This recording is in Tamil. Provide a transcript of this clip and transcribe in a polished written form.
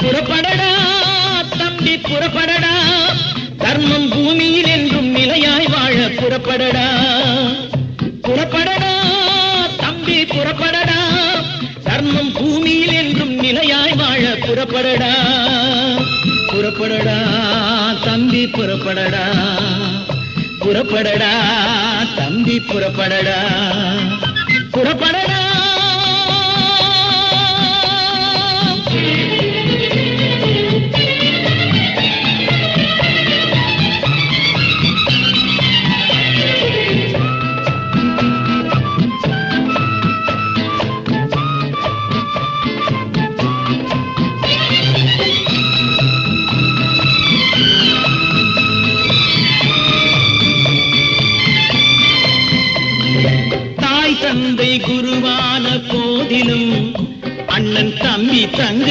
புறப்படடா தம்பி புறப்படடா, தர்மம் பூமியில் என்றும் நிலையாய் வாழ புறப்படடா. புறப்படடா தம்பி புறப்படடா, தர்மம் பூமியில் என்றும் நிலையாய் வாழ புறப்படடா. புறப்படடா தம்பி புறப்படடா, புறப்படடா தம்பி புறப்படடா, புறப்படடா. தந்தை குருவான போதிலும் அண்ணன் தம்பி தங்கை